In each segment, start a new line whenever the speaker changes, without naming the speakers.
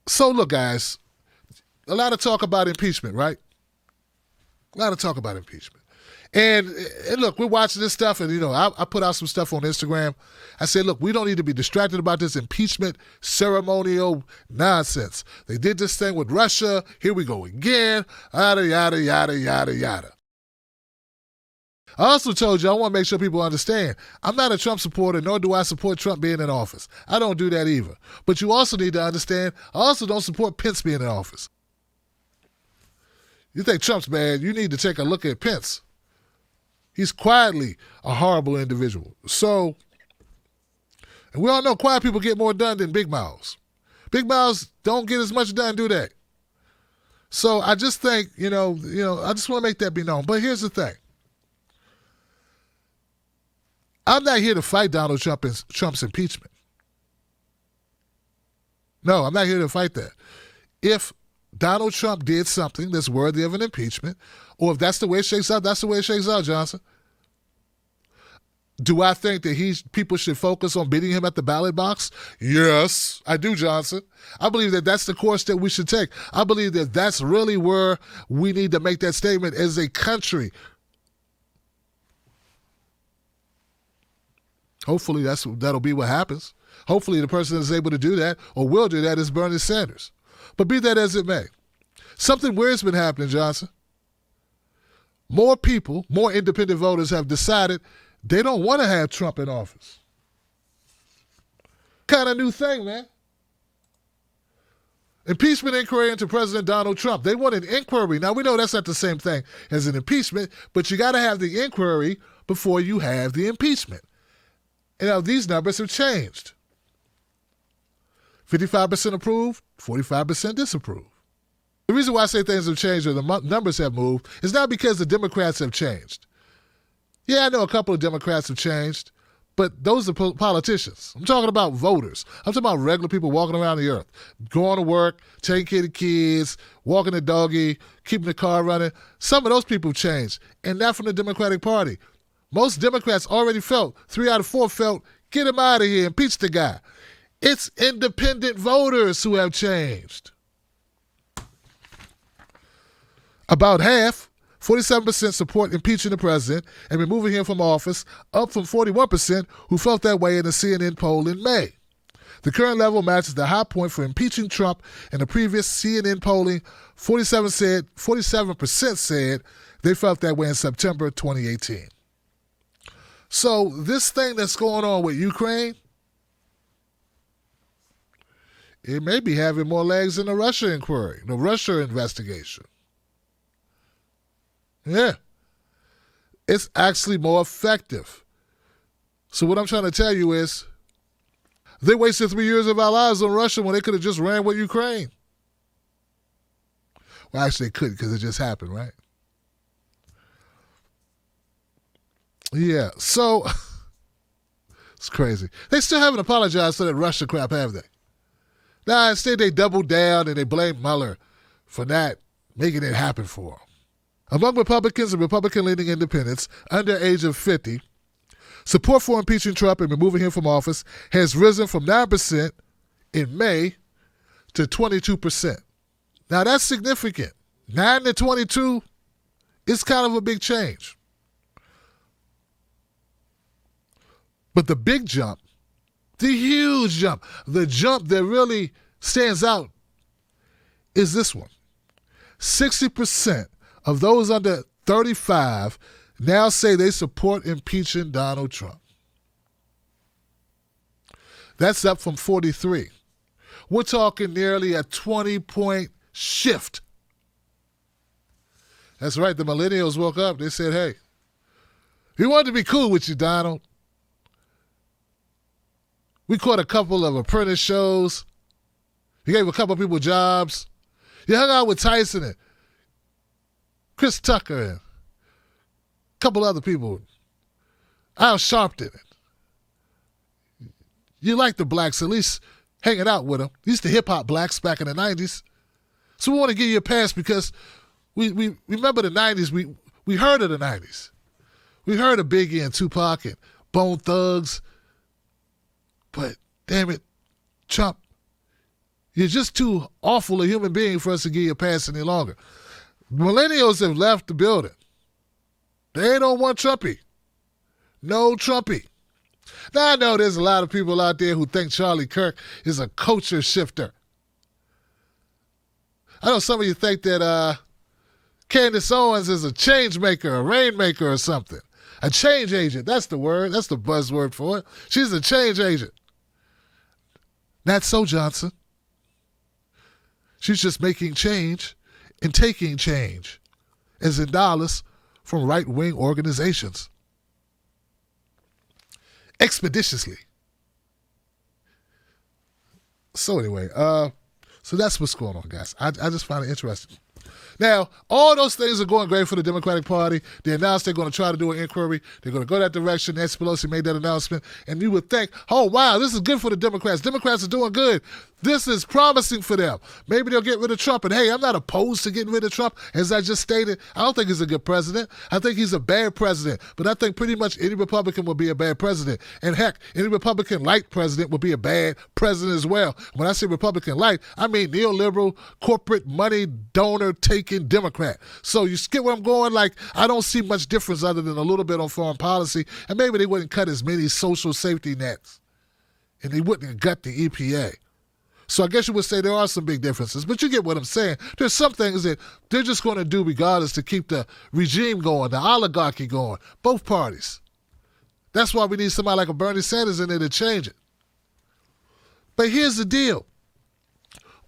So look, guys, a lot of talk about impeachment, right? A lot of talk about impeachment. And look, we're watching this stuff, and I put out some stuff on Instagram. I said, look, we don't need to be distracted about this impeachment ceremonial nonsense. They did this thing with Russia. Here we go again. Yada yada yada yada yada. I also told you I want to make sure people understand I'm not a Trump supporter, nor do I support Trump being in office. I don't do that either. But you also need to understand I also don't support Pence being in office. You think Trump's bad, you need to take a look at Pence. He's quietly a horrible individual. So, and we all know quiet people get more done than big mouths. Big mouths don't get as much done, do they? So I just think, I just want to make that be known. But here's the thing. I'm not here to fight Donald Trump's impeachment. No, I'm not here to fight that. If Donald Trump did something that's worthy of an impeachment, or if that's the way it shakes out, that's the way it shakes out, Johnson. Do I think that people should focus on beating him at the ballot box? Yes, I do, Johnson. I believe that that's the course that we should take. I believe that that's really where we need to make that statement as a country. Hopefully that'll be what happens. Hopefully the person that's able to do that or will do that is Bernie Sanders. But be that as it may, something weird's been happening, Johnson. More people, more independent voters have decided they don't want to have Trump in office. Kind of new thing, man. Impeachment inquiry into President Donald Trump. They want an inquiry. Now, we know that's not the same thing as an impeachment, but you got to have the inquiry before you have the impeachment. And now these numbers have changed. 55% approved, 45% disapprove. The reason why I say things have changed or the numbers have moved is not because the Democrats have changed. Yeah, I know a couple of Democrats have changed, but those are politicians. I'm talking about voters. I'm talking about regular people walking around the earth, going to work, taking care of kids, walking the doggy, keeping the car running. Some of those people have changed, and not from the Democratic Party. Most Democrats already felt, 3 out of 4 felt, get him out of here, impeach the guy. It's independent voters who have changed. About half, 47% support impeaching the president and removing him from office, up from 41% who felt that way in the CNN poll in May. The current level matches the high point for impeaching Trump in the previous CNN polling. 47% said they felt that way in September 2018. So this thing that's going on with Ukraine, it may be having more legs than the Russia inquiry, the Russia investigation. Yeah. It's actually more effective. So what I'm trying to tell you is they wasted 3 years of our lives on Russia when they could have just ran with Ukraine. Well, actually they couldn't because it just happened, right? Yeah, so it's crazy. They still haven't apologized for that Russia crap, have they? Nah, instead they doubled down and they blamed Muller for not making it happen for them. Among Republicans and Republican-leaning independents under age of 50, support for impeaching Trump and removing him from office has risen from 9% in May to 22%. Now that's significant. 9 to 22 is kind of a big change. But the big jump, the huge jump, the jump that really stands out is this one. 60% of those under 35 now say they support impeaching Donald Trump. That's up from 43. We're talking nearly a 20-point shift. That's right, the millennials woke up. They said, hey, we wanted to be cool with you, Donald. We caught a couple of apprentice shows. You gave a couple of people jobs. You hung out with Tyson and Chris Tucker and a couple other people. Al Sharpton. You like the blacks, at least hanging out with them. These the hip-hop blacks back in the 90s. So we want to give you a pass because we remember the 90s. We heard of the 90s. We heard of Biggie and Tupac and Bone Thugs. But, damn it, Trump, You're just too awful a human being for us to give you a pass any longer. Millennials have left the building. They don't want Trumpy. No Trumpy. Now, I know there's a lot of people out there who think Charlie Kirk is a culture shifter. I know some of you think that Candace Owens is a change maker, a rainmaker or something. A change agent. That's the word. That's the buzzword for it. She's a change agent. Not so, Johnson. She's just making change and taking change, as in dollars, from right-wing organizations. Expeditiously. So anyway, so that's what's going on, guys. I just find it interesting. Now, all those things are going great for the Democratic Party. They announced they're going to try to do an inquiry. They're going to go that direction. Nancy Pelosi made that announcement. And you would think, oh, wow, this is good for the Democrats. Democrats are doing good. This is promising for them. Maybe they'll get rid of Trump. And, hey, I'm not opposed to getting rid of Trump. As I just stated, I don't think he's a good president. I think he's a bad president. But I think pretty much any Republican will be a bad president. And, heck, any Republican-like president will be a bad president as well. When I say Republican-like, I mean neoliberal, corporate money donor taking Democrat. So you get where I'm going? Like, I don't see much difference other than a little bit on foreign policy. And maybe they wouldn't cut as many social safety nets. And they wouldn't gut the EPA. So I guess you would say there are some big differences, but you get what I'm saying. There's some things that they're just going to do regardless to keep the regime going, the oligarchy going, both parties. That's why we need somebody like a Bernie Sanders in there to change it. But here's the deal.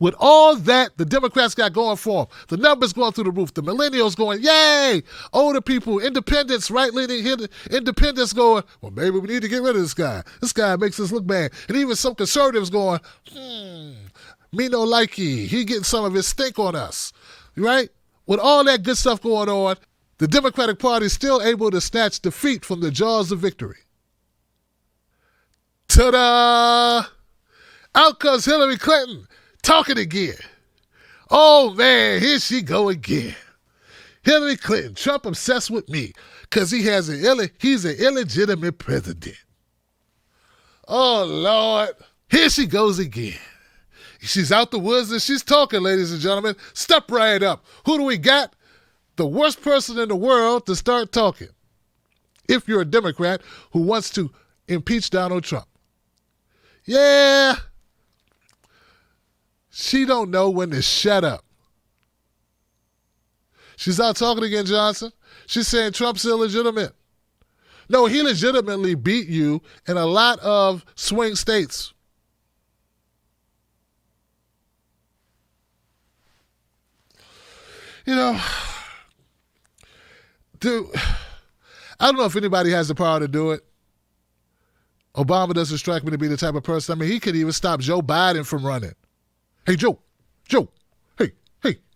With all that the Democrats got going for them, the numbers going through the roof, the millennials going, yay! Older people, independents, right-leaning independents going, well, maybe we need to get rid of this guy. This guy makes us look bad. And even some conservatives going, me no likey. He getting some of his stink on us, right? With all that good stuff going on, the Democratic Party is still able to snatch defeat from the jaws of victory. Ta-da! Out comes Hillary Clinton. Talking again. Oh, man, here she go again. Hillary Clinton, Trump obsessed with me because he's an illegitimate president. Oh, Lord. Here she goes again. She's out the woods and she's talking, ladies and gentlemen. Step right up. Who do we got? The worst person in the world to start talking. If you're a Democrat who wants to impeach Donald Trump. Yeah. She don't know when to shut up. She's out talking again, Johnson. She's saying Trump's illegitimate. No, he legitimately beat you in a lot of swing states. You know, dude, I don't know if anybody has the power to do it. Obama doesn't strike me to be the type of person. I mean, he could even stop Joe Biden from running. Hey, Joe, hey,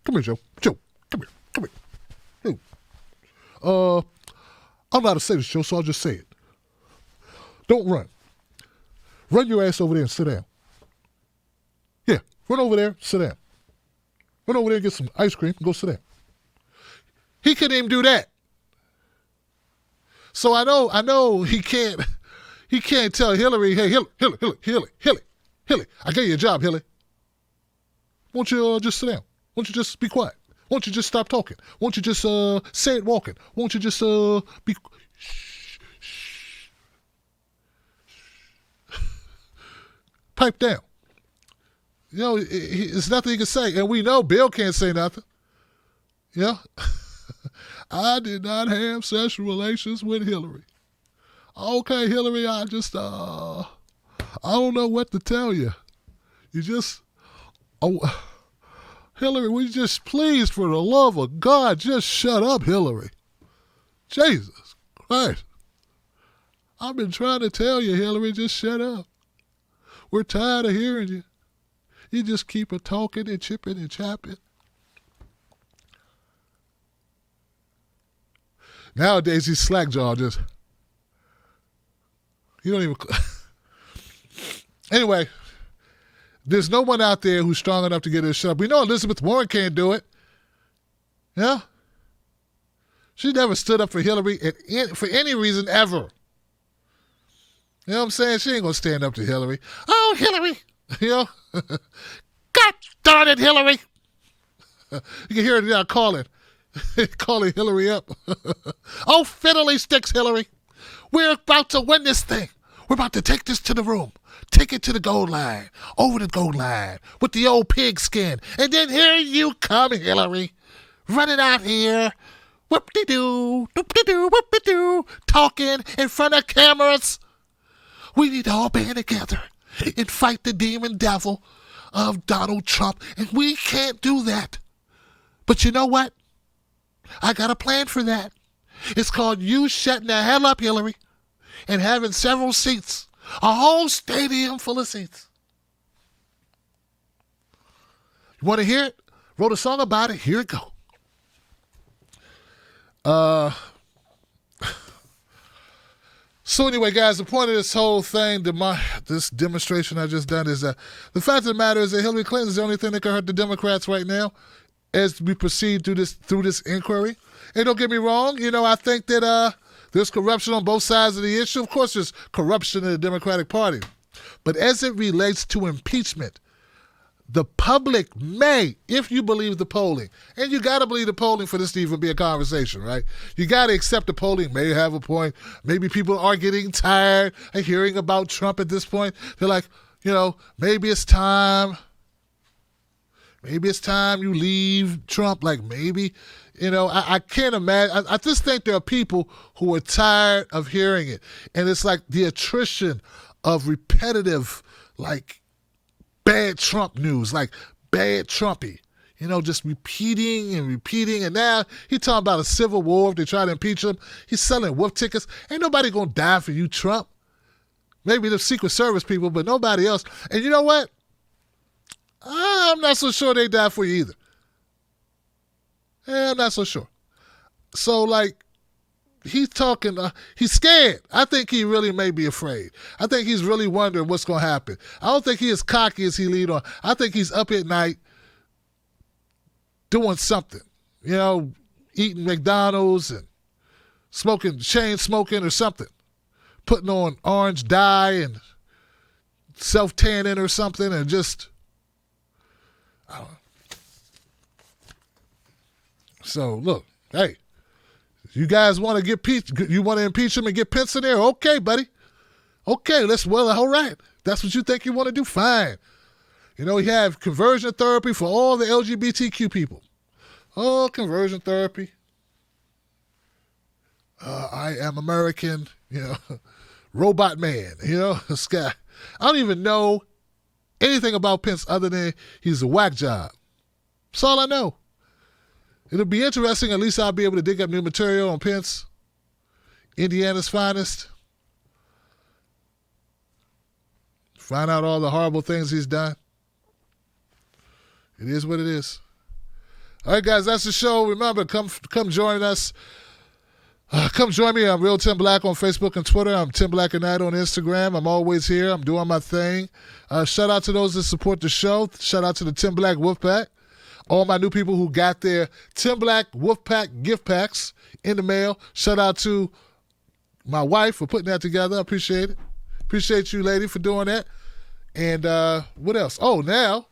come here, Joe, come here. Hey, I'm not to say this, Joe, so I'll just say it. Don't run. Run your ass over there and sit down. Yeah, run over there, sit down. Run over there and get some ice cream and go sit down. He couldn't even do that. So I know he can't tell Hillary, hey, Hillary, I gave you a job, Hillary. Won't you just sit down? Won't you just be quiet? Won't you just stop talking? Won't you just say it walking? Won't you just be... Shh. Pipe down. You know, it's nothing he can say. And we know Bill can't say nothing. Yeah. I did not have sexual relations with Hillary. Okay, Hillary, I don't know what to tell you. You just... Oh, Hillary, will you just please, for the love of God, just shut up, Hillary. Jesus Christ. I've been trying to tell you, Hillary, just shut up. We're tired of hearing you. You just keep talking and chipping and chapping. Nowadays, these slack jaw just... You don't even... Anyway... There's no one out there who's strong enough to get her to shut up. We know Elizabeth Warren can't do it. Yeah? She never stood up for Hillary for any reason ever. You know what I'm saying? She ain't going to stand up to Hillary. Oh, Hillary. You know? God darn it, Hillary. You can hear it now calling Hillary up. Oh, fiddly sticks, Hillary. We're about to win this thing. We're about to take this to the room. Take it to the goal line, over the goal line, with the old pig skin. And then here you come, Hillary, running out here, whoop-de-doo, whoop-de-doo, whoop-de-doo, talking in front of cameras. We need to all band together and fight the demon devil of Donald Trump. And we can't do that. But you know what? I got a plan for that. It's called you shutting the hell up, Hillary, and having several seats. A whole stadium full of seats. You want to hear it? Wrote a song about it. Here it go. So anyway, guys, the point of this whole thing, this demonstration I just done, is that the fact of the matter is that Hillary Clinton is the only thing that can hurt the Democrats right now as we proceed through this inquiry. And don't get me wrong, I think that there's corruption on both sides of the issue. Of course, there's corruption in the Democratic Party. But as it relates to impeachment, the public may, if you believe the polling, and you got to believe the polling for this to even be a conversation, right? You got to accept the polling may have a point. Maybe people are getting tired of hearing about Trump at this point. They're like, maybe it's time. Maybe it's time you leave Trump. Like maybe, I can't imagine. I just think there are people who are tired of hearing it. And it's like the attrition of repetitive, like bad Trump news, like bad Trumpy, just repeating and repeating. And now he's talking about a civil war if they try to impeach him. He's selling wolf tickets. Ain't nobody going to die for you, Trump. Maybe the Secret Service people, but nobody else. And you know what? I'm not so sure they die for you either. I'm not so sure. So, he's talking, he's scared. I think he really may be afraid. I think he's really wondering what's going to happen. I don't think he's as cocky as he lead on. I think he's up at night doing something, eating McDonald's and chain smoking or something, putting on orange dye and self-tanning or something and just, I don't know. So, look, hey, you guys want to impeach him and get Pence in there? Okay, buddy. Okay, all right. That's what you think you want to do? Fine. We have conversion therapy for all the LGBTQ people. Oh, conversion therapy. I am American, robot man, this guy. I don't even know anything about Pence other than he's a whack job. That's all I know. It'll be interesting. At least I'll be able to dig up new material on Pence, Indiana's finest. Find out all the horrible things he's done. It is what it is. All right, guys, that's the show. Remember, come join us. Come join me. I'm Real Tim Black on Facebook and Twitter. I'm Tim Black and Night on Instagram. I'm always here. I'm doing my thing. Shout out to those that support the show. Shout out to the Tim Black Wolfpack. All my new people who got their Tim Black Wolfpack gift packs in the mail. Shout out to my wife for putting that together. I appreciate it. Appreciate you, lady, for doing that. And what else? Oh, now,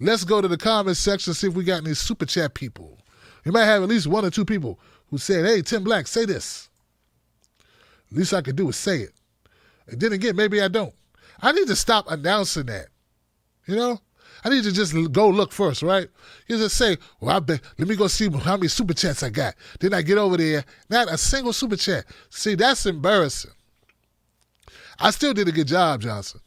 let's go to the comments section and see if we got any super chat people. We might have at least one or two people who said, hey, Tim Black, say this. At least I can do is say it. And then again, maybe I don't. I need to stop announcing that. I need to just go look first, right? You just say, well, let me go see how many super chats I got. Then I get over there, not a single super chat. See, that's embarrassing. I still did a good job, Johnson.